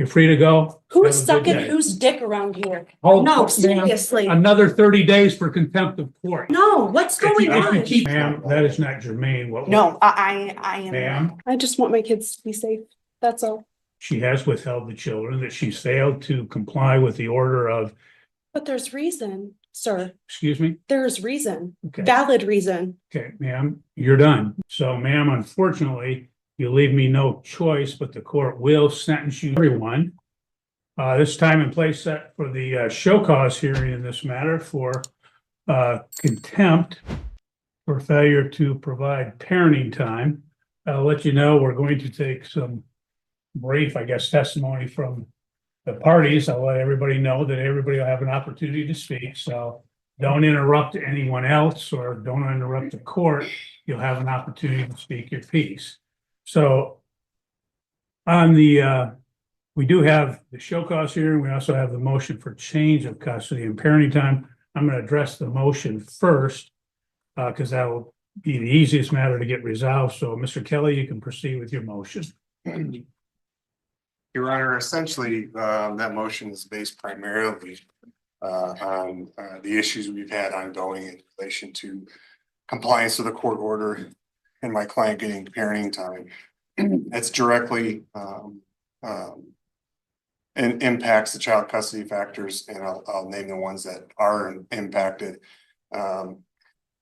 You're free to go. Who's Have a good sucking day. whose dick around here? Hold No, court, ma'am. seriously. Another 30 days for contempt of court. No, what's going on? Ma'am, that is not germane. No, I am. Ma'am, I just want my kids to be safe. That's all. she has withheld the children, that she's failed to comply with the order of, But there's reason, sir. excuse me? There's reason. Okay. Valid reason. Okay, ma'am, you're done. So, ma'am, unfortunately, you leave me no choice, but the court will sentence you, everyone. This time and place set for the show cause hearing in this matter for contempt for failure to provide parenting time. I'll let you know, we're going to take some brief, I guess, testimony from the parties. I'll let everybody know that everybody will have an opportunity to speak, so don't interrupt anyone else or don't interrupt the court. You'll have an opportunity to speak your piece. So on the we do have the show cause hearing. We also have the motion for change of custody and parenting time. I'm going to address the motion first because that will be the easiest matter to get resolved. So, Mr. Kelly, you can proceed with your motion. Your Honor, essentially, that motion is based primarily on the issues we've had ongoing in relation to compliance with the court order and my client getting parenting time. It's directly and impacts the child custody factors, and I'll name the ones that are impacted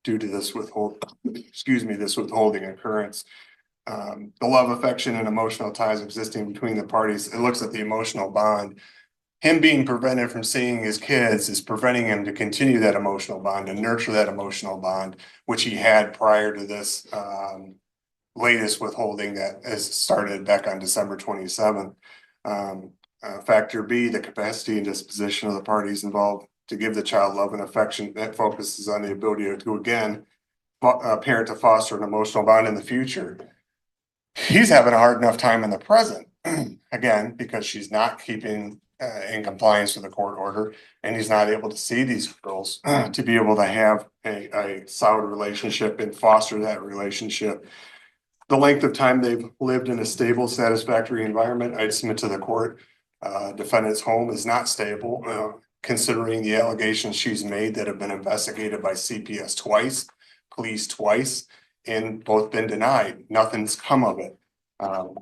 due to this withholding occurrence. The love, affection, and emotional ties existing between the parties. It looks at the emotional bond. Him being prevented from seeing his kids is preventing him to continue that emotional bond and nurture that emotional bond, which he had prior to this latest withholding that has started back on December 27th. Factor B, the capacity and disposition of the parties involved to give the child love and affection that focuses on the ability to, again, parent to foster an emotional bond in the future. He's having a hard enough time in the present, again, because she's not keeping in compliance with the court order, and he's not able to see these girls to be able to have a solid relationship and foster that relationship. The length of time they've lived in a stable, satisfactory environment, I'd submit to the court. Defendant's home is not stable, considering the allegations she's made that have been investigated by CPS twice, police twice, and both been denied. Nothing's come of it,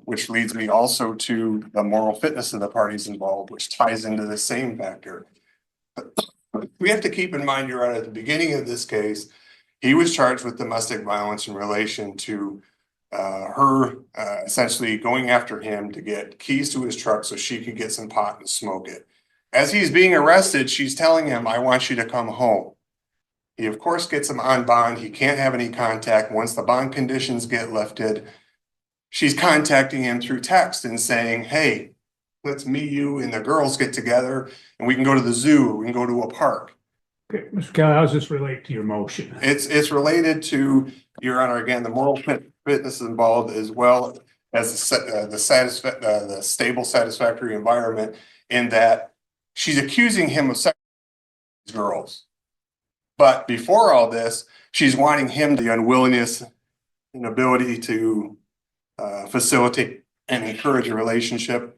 which leads me also to the moral fitness of the parties involved, which ties into the same factor. We have to keep in mind, Your Honor, at the beginning of this case, he was charged with domestic violence in relation to her essentially going after him to get keys to his truck so she could get some pot and smoke it. As he's being arrested, she's telling him, "I want you to come home." He, of course, gets him on bond. He can't have any contact. Once the bond conditions get lifted, she's contacting him through text and saying, "Hey, let's meet you and the girls get together and we can go to the zoo, we can go to a park." Okay, Mr. Kelly, how does this relate to your motion? It's related to, Your Honor, again, the moral fitness involved, as well as the stable, satisfactory environment, in that she's accusing him of sex with girls. But before all this, she's wanting him the unwillingness and ability to facilitate and encourage a relationship.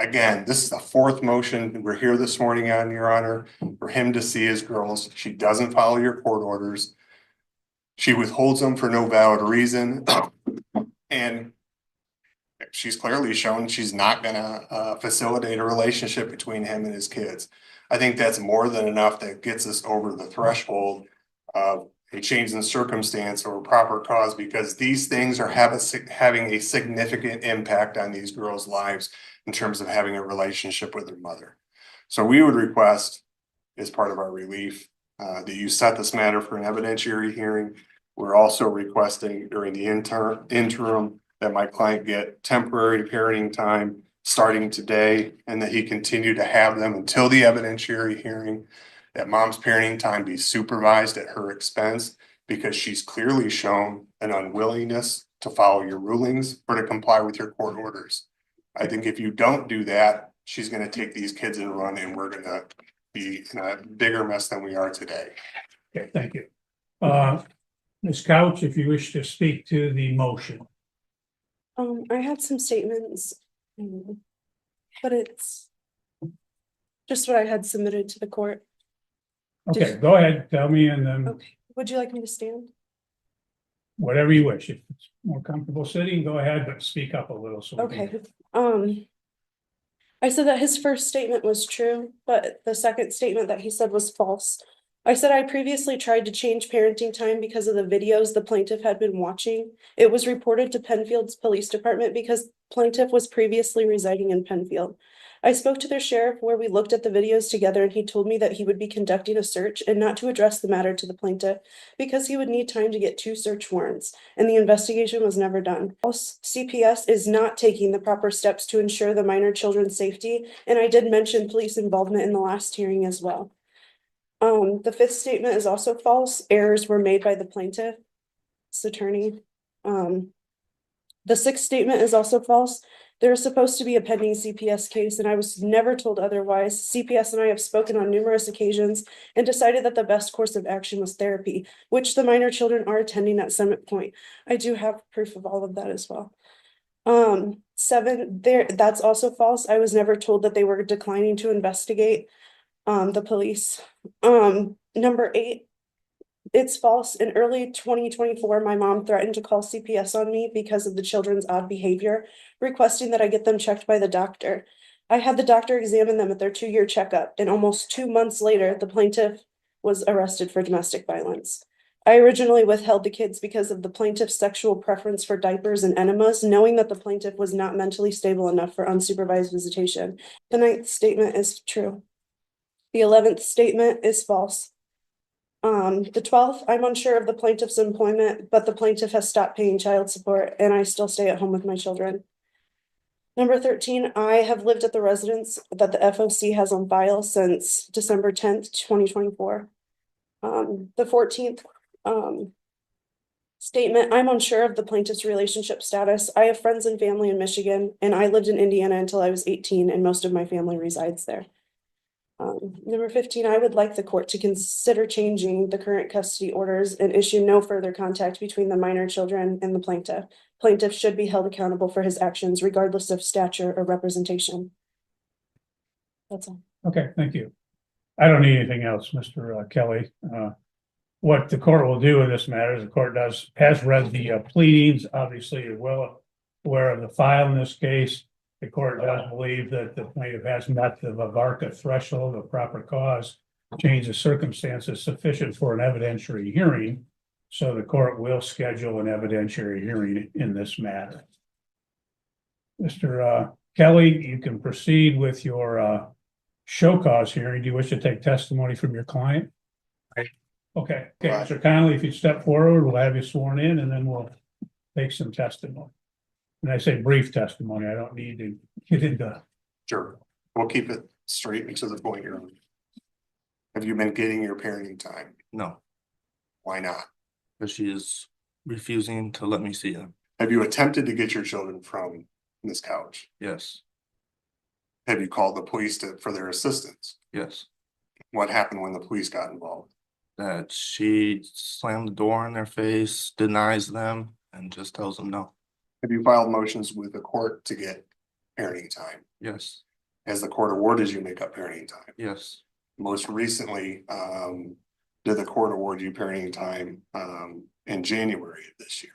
Again, this is the fourth motion we're here this morning on, Your Honor, for him to see his girls. She doesn't follow your court orders. She withholds them for no valid reason. And she's clearly shown she's not going to facilitate a relationship between him and his kids. I think that's more than enough that gets us over the threshold of a change in circumstance or proper cause, because these things are having a significant impact on these girls' lives in terms of having a relationship with their mother. So we would request, as part of our relief, that you set this matter for an evidentiary hearing. We're also requesting during the interim that my client get temporary parenting time starting today, and that he continue to have them until the evidentiary hearing, that mom's parenting time be supervised at her expense, because she's clearly shown an unwillingness to follow your rulings or to comply with your court orders. I think if you don't do that, she's going to take these kids and run, and we're going to be in a bigger mess than we are today. Okay, thank you. Ms. Couch, if you wish to speak to the motion. I had some statements. but it's just what I had submitted to the court. Okay, go ahead, tell me, and then Okay, would you like me to stand? whatever you wish. If it's more comfortable sitting, go ahead, but speak up a little. So we can- Okay, I said that his first statement was true, but the second statement that he said was false. I said I previously tried to change parenting time because of the videos the plaintiff had been watching. It was reported to Penfield's police department because plaintiff was previously residing in Penfield. I spoke to their sheriff where we looked at the videos together and he told me that he would be conducting a search and not to address the matter to the plaintiff because he would need time to get 2 search warrants and the investigation was never done. CPS is not taking the proper steps to ensure the minor children's safety, and I did mention police involvement in the last hearing as well. The fifth statement is also false. Errors were made by the plaintiff's attorney. The sixth statement is also false. There is supposed to be a pending CPS case, and I was never told otherwise. CPS and I have spoken on numerous occasions and decided that the best course of action was therapy, which the minor children are attending at Summit Point. I do have proof of all of that as well. That's also false. I was never told that they were declining to investigate the police. Number 8, it's false. In early 2024, my mom threatened to call CPS on me because of the children's odd behavior, requesting that I get them checked by the doctor. I had the doctor examine them at their 2-year checkup, and almost 2 months later, the plaintiff was arrested for domestic violence. I originally withheld the kids because of the plaintiff's sexual preference for diapers and enemas, knowing that the plaintiff was not mentally stable enough for unsupervised visitation. The 9th statement is true. The 11th statement is false. The 12th, I'm unsure of the plaintiff's employment, but the plaintiff has stopped paying child support and I still stay at home with my children. Number 13, I have lived at the residence that the FOC has on file since December 10th, 2024. The 14th, statement, I'm unsure of the plaintiff's relationship status. I have friends and family in Michigan, and I lived in Indiana until I was 18, and most of my family resides there. Number 15, I would like the court to consider changing the current custody orders and issue no further contact between the minor children and the plaintiff. Plaintiff should be held accountable for his actions regardless of stature or representation. That's all. Okay, thank you. I don't need anything else, Mr. Kelly. What the court will do in this matter is the court has read the pleadings, obviously you're well aware of the file in this case. The court does believe that the plaintiff has met the VARCA threshold of proper cause, change of circumstances sufficient for an evidentiary hearing. So the court will schedule an evidentiary hearing in this matter. Mr. Kelly, you can proceed with your show cause hearing. Do you wish to take testimony from your client? Okay, Mr. Connolly, if you step forward, we'll have you sworn in and then we'll take some testimony. And I say brief testimony, I don't need to get into. Sure, we'll keep it straight and to the point here. Have you been getting your parenting time? No, Why not? because she is refusing to let me see them. Have you attempted to get your children from this couch? Yes, Have you called the police for their assistance? yes. What happened when the police got involved? That she slammed the door in their face, denies them, and just tells them no. Have you filed motions with the court to get parenting time? Yes, Has the court awarded you make up parenting time? yes, Most recently, did the court award you parenting time in January of this year?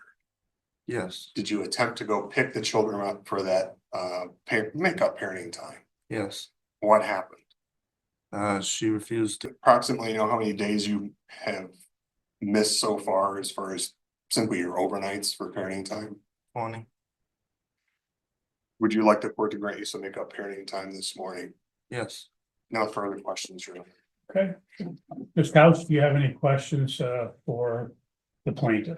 yes, Did you attempt to go pick the children up for that make up parenting time? yes. What happened? She refused to. Approximately, you know how many days you have missed so far as simply your overnights for parenting time? 20. Would you like the court to grant you some make up parenting time this morning? Yes. No further questions, Your Honor. Okay. Ms. Couch, do you have any questions for the plaintiff?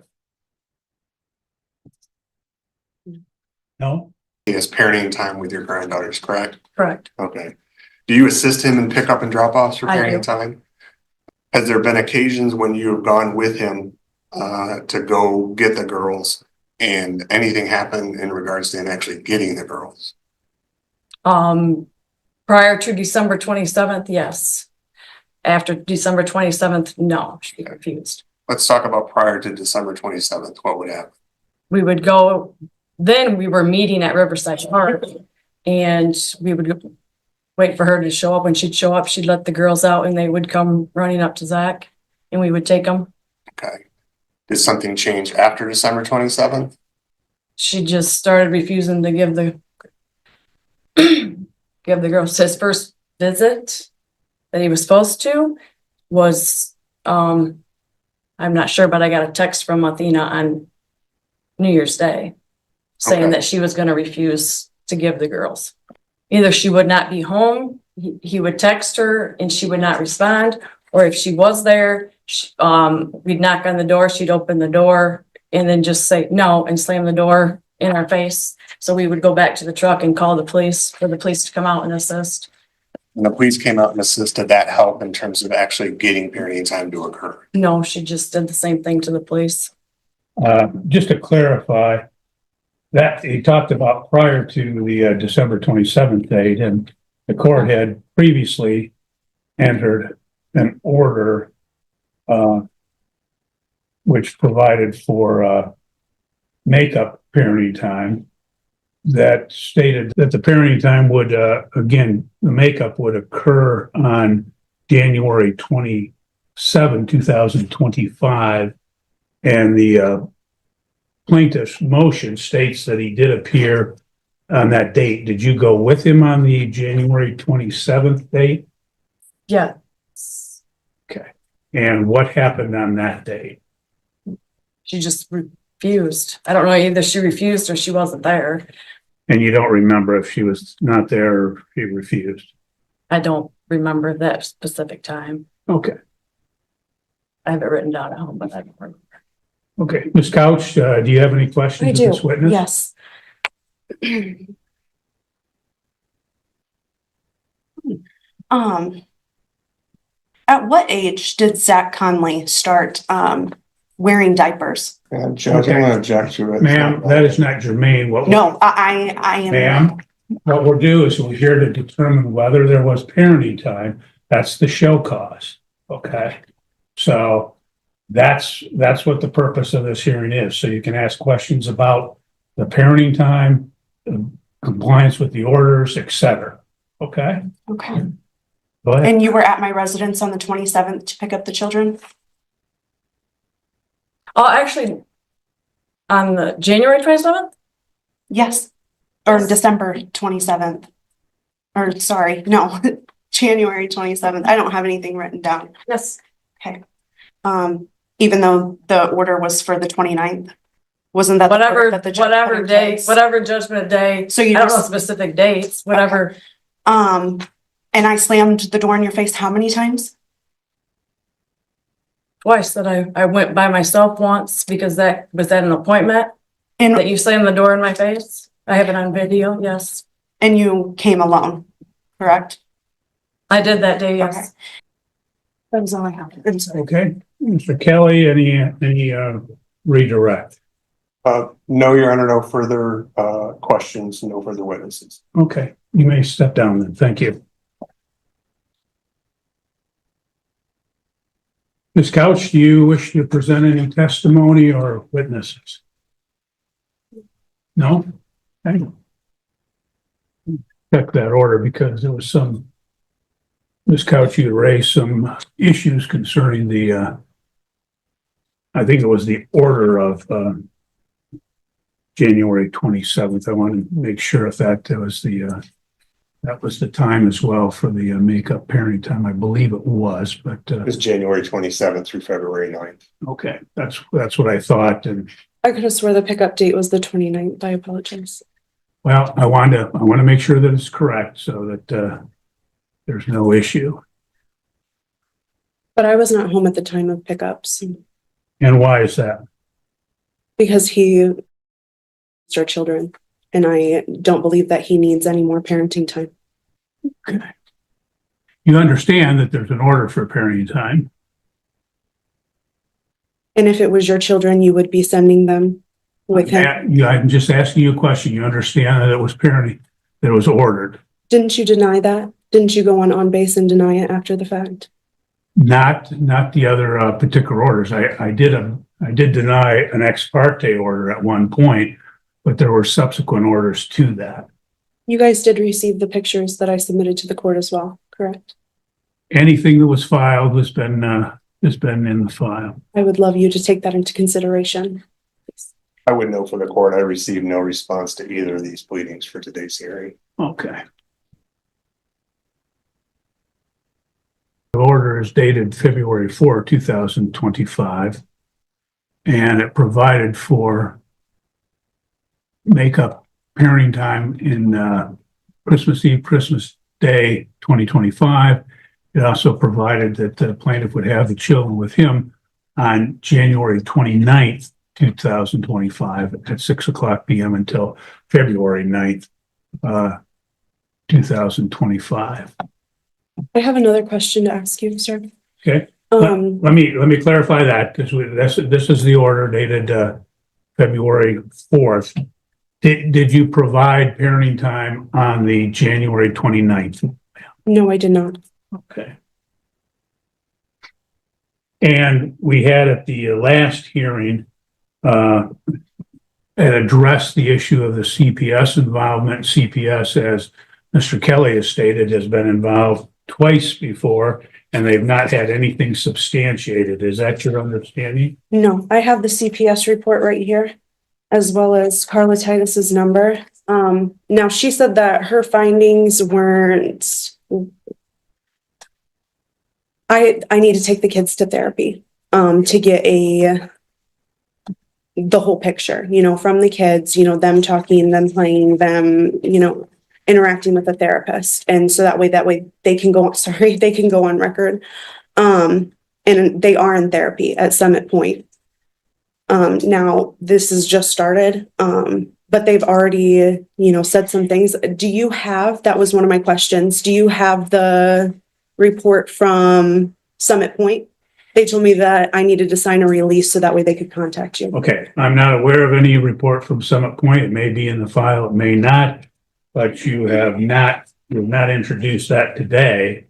No? He has parenting time with your granddaughters, correct? Correct. Okay. Do you assist him in pickup and drop offs for I parenting do. time? Has there been occasions when you have gone with him to go get the girls and anything happened in regards to him actually getting the girls? Prior to December 27th, yes. After December 27th, no, she refused. Let's talk about prior to December 27th. What would happen? We would go, then we were meeting at Riverside Park and we would wait for her to show up. When she'd show up, she'd let the girls out and they would come running up to Zach and we would take them. Okay. Did something change after December 27th? She just started refusing to give the give the girls. His first visit that he was supposed to was, I'm not sure, but I got a text from Athena on New Year's Day saying Okay. that she was going to refuse to give the girls. Either she would not be home, he would text her and she would not respond, or if she was there, we'd knock on the door, she'd open the door and then just say no and slam the door in our face. So we would go back to the truck and call the police for the police to come out and assist. And the police came out and assisted. That help in terms of actually getting parenting time to occur? No, she just did the same thing to the police. Just to clarify, that he talked about prior to the December 27th date, and the court had previously entered an order which provided for makeup parenting time that stated that the parenting time would, again, the makeup would occur on January 27, 2025. And the plaintiff's motion states that he did appear on that date. Did you go with him on the January 27th date? Yeah. Okay. And what happened on that date? She just refused. I don't know, either she refused or she wasn't there. And you don't remember if she was not there or she refused? I don't remember that specific time. Okay. I have it written down at home, but I don't remember. Okay. Ms. Couch, do you have any questions I of do, this witness? yes. At what age did Zach Conley start wearing diapers? Judge, I'm gonna object to it. Ma'am, that is not germane. No, I am. Ma'am, what we'll do is we're here to determine whether there was parenting time. That's the show cause, okay? So that's what the purpose of this hearing is. So you can ask questions about the parenting time, compliance with the orders, et cetera, okay? Okay. Go ahead. And you were at my residence on the 27th to pick up the children? Oh, actually, on the January 27th? Yes. Or Yes. December 27th. Or sorry, no, January 27th. I don't have anything written down. Yes. Okay. Even though the order was for the 29th, wasn't that the order Whatever, that the judge put whatever in day, place? whatever judgment day. So I you don't know just, specific dates, whatever. and I slammed the door in your face how many times? Twice that I went by myself once because that was at an appointment that And you slammed the door in my face. I have it on video. Yes, you came alone, correct? I did that day. Okay. Yes. That was all I have. I'm sorry. Okay, Mr. Kelly, any redirect? No, Your Honor, no further questions, no further witnesses. Okay, you may step down then. Thank you. Ms. Couch, do you wish to present any testimony or witnesses? No? Okay. Check that order because there was some, Ms. Couch, you raised some issues concerning the, I think it was the order of January 27th. I want to make sure if that was the time as well for the makeup parenting time. I believe it was, but It was January 27th through February 9th. okay, that's what I thought. And I could have swore the pickup date was the 29th. I apologize. well, I want to make sure that it's correct so that there's no issue. But I was not home at the time of pickups And why is that? because he our children, and I don't believe that he needs any more parenting time. Okay. You understand that there's an order for parenting time. And if it was your children, you would be sending them with him. I'm just asking you a question. You understand that it was parenting, that it was ordered, Didn't you deny that? Didn't you go on base and deny it after the fact? not the other particular orders. I did deny an ex parte order at one point, but there were subsequent orders to that. You guys did receive the pictures that I submitted to the court as well, correct? Anything that was filed has been in the file. I would love you to take that into consideration. I would know for the court, I received no response to either of these pleadings for today's hearing. Okay. The order is dated February 4, 2025, and it provided for makeup parenting time in Christmas Eve, Christmas Day, 2025. It also provided that the plaintiff would have the children with him on January 29th, 2025 at 6:00 p.m. until February 9th, 2025. I have another question to ask you, sir. Okay. Let me clarify that, because this is the order dated February 4th. Did you provide parenting time on the January 29th? No, I did not. Okay. And we had at the last hearing and addressed the issue of the CPS involvement. CPS, as Mr. Kelly has stated, has been involved twice before, and they've not had anything substantiated. Is that your understanding? No, I have the CPS report right here, as well as Carla Titus's number. Now she said that her findings weren't. I need to take the kids to therapy to get the whole picture, from the kids, them talking, them playing, them, interacting with a therapist. And so that way they can go, they can go on record. And they are in therapy at Summit Point. Now this has just started, but they've already, said some things. That was one of my questions. Do you have the report from Summit Point? They told me that I needed to sign a release so that way they could contact you. Okay, I'm not aware of any report from Summit Point. It may be in the file, it may not, but you've not introduced that today,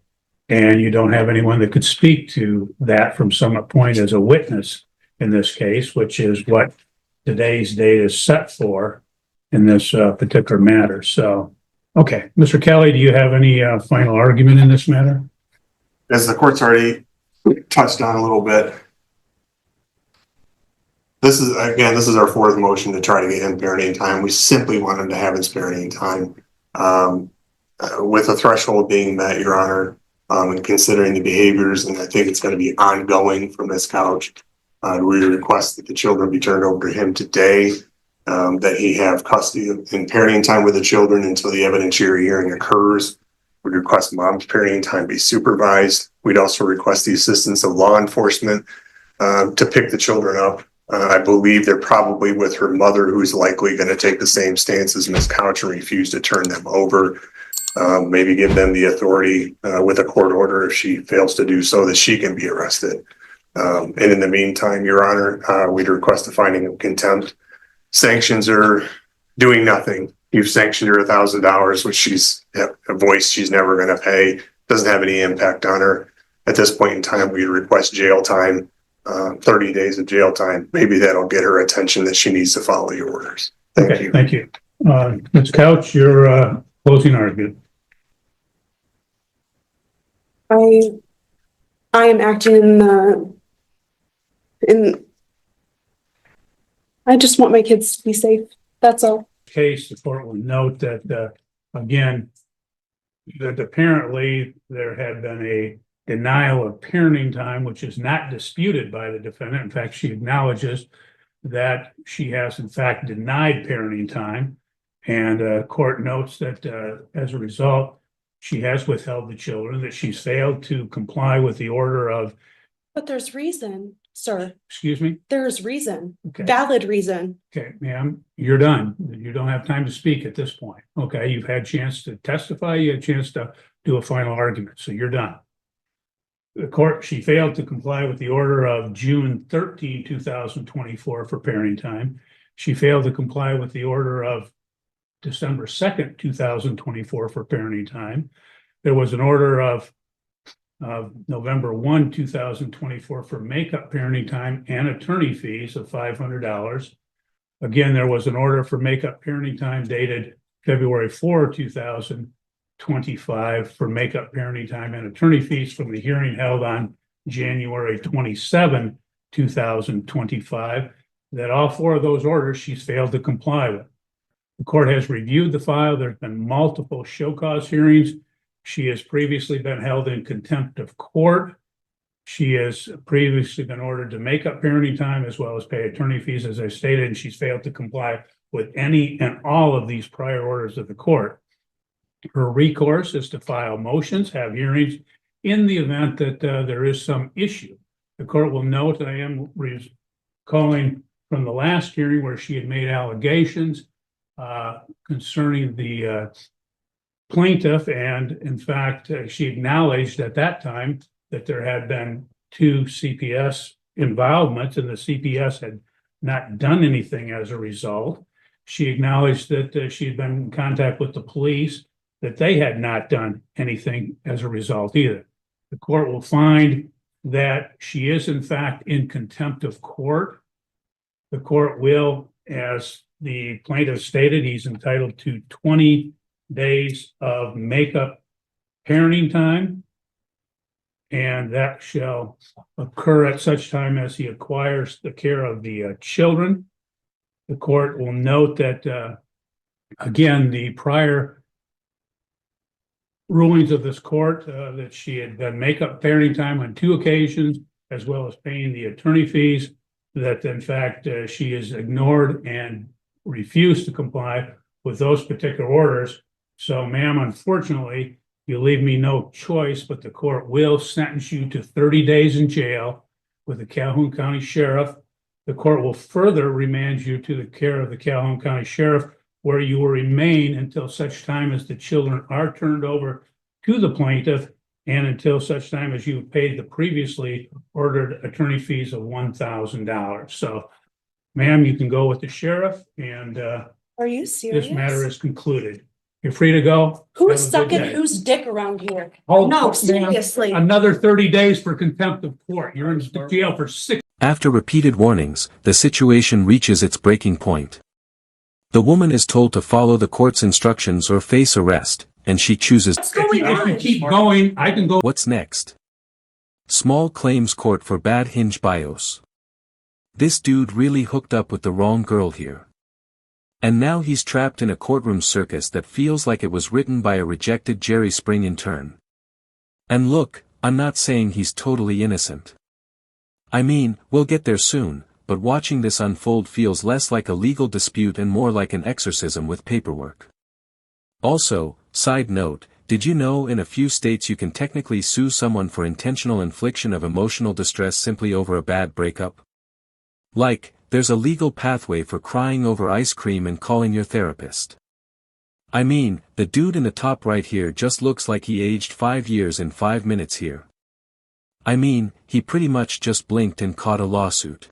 and you don't have anyone that could speak to that from Summit Point as a witness in this case, which is what today's date is set for in this particular matter. So, okay, Mr. Kelly, do you have any final argument in this matter? As the court's already touched on a little bit, this is our fourth motion to try to get him parenting time. We simply want him to have his parenting time, with a threshold being met, Your Honor, and considering the behaviors, and I think it's going to be ongoing from this couch. We request that the children be turned over to him today, that he have custody and parenting time with the children until the evidentiary hearing occurs. We'd request mom's parenting time be supervised. We'd also request the assistance of law enforcement to pick the children up. I believe they're probably with her mother, who's likely going to take the same stance as Ms. Couch and refuse to turn them over. Maybe give them the authority with a court order if she fails to do so, that she can be arrested. And in the meantime, Your Honor, we'd request a finding of contempt. Sanctions are doing nothing. You've sanctioned her $1,000, which she's a voice she's never going to pay. Doesn't have any impact on her. At this point in time, we request jail time, 30 days of jail time. Maybe that'll get her attention that she needs to follow your orders. Thank you. Thank you. Ms. Couch, your closing argument. I am acting I just want my kids to be safe. That's all. Case, the court will note that, again, that apparently there had been a denial of parenting time, which is not disputed by the defendant. In fact, she acknowledges that she has in fact denied parenting time, and court notes that as a result, she has withheld the children, that she's failed to comply with the order of. But there's reason, sir. Excuse me? There's reason, Okay. valid reason. Okay, ma'am, you're done. You don't have time to speak at this point. Okay, you've had a chance to testify, you had a chance to do a final argument, so you're done. The court, she failed to comply with the order of June 13, 2024 for parenting time. She failed to comply with the order of December 2nd, 2024 for parenting time. There was an order of November 1, 2024 for makeup parenting time and attorney fees of $500. Again, there was an order for makeup parenting time dated February 4, 2025 for makeup parenting time and attorney fees from the hearing held on January 27, 2025, that all four of those orders she's failed to comply with. The court has reviewed the file. There's been multiple show cause hearings. She has previously been held in contempt of court. She has previously been ordered to make up parenting time as well as pay attorney fees, as I stated, and she's failed to comply with any and all of these prior orders of the court. Her recourse is to file motions, have hearings in the event that there is some issue. The court will note that I am recalling from the last hearing where she had made allegations concerning the plaintiff, and in fact, she acknowledged at that time that there had been 2 CPS involvements and the CPS had not done anything as a result. She acknowledged that she had been in contact with the police, that they had not done anything as a result either. The court will find that she is in fact in contempt of court. The court will, as the plaintiff stated, he's entitled to 20 days of makeup parenting time, and that shall occur at such time as he acquires the care of the children. The court will note that, again, the prior rulings of this court, that she had done makeup parenting time on 2 occasions, as well as paying the attorney fees, that in fact she has ignored and refused to comply with those particular orders. So, ma'am, unfortunately, you leave me no choice, but the court will sentence you to 30 days in jail with the Calhoun County Sheriff. The court will further remand you to the care of the Calhoun County Sheriff, where you will remain until such time as the children are turned over to the plaintiff and until such time as you have paid the previously ordered attorney fees of $1,000. So, ma'am, you can go with the sheriff, and Are you serious? this matter is concluded. You're free to go. Who's Have a good sucking day. whose dick around here? Hold No, on, ma'am. seriously. Another 30 days for contempt of court. You're in jail for 6. After repeated warnings, the situation reaches its breaking point. The woman is told to follow the court's instructions or face arrest, and she chooses. What's going If you on? keep going, I can go. What's next? Small claims court for bad hinge bios. This dude really hooked up with the wrong girl here. And now he's trapped in a courtroom circus that feels like it was written by a rejected Jerry Spring intern. And look, I'm not saying he's totally innocent. I mean, we'll get there soon, but watching this unfold feels less like a legal dispute and more like an exorcism with paperwork. Also, side note, did you know in a few states you can technically sue someone for intentional infliction of emotional distress simply over a bad breakup? Like, there's a legal pathway for crying over ice cream and calling your therapist. I mean, the dude in the top right here just looks like he aged 5 years in 5 minutes here. I mean, he pretty much just blinked and caught a lawsuit.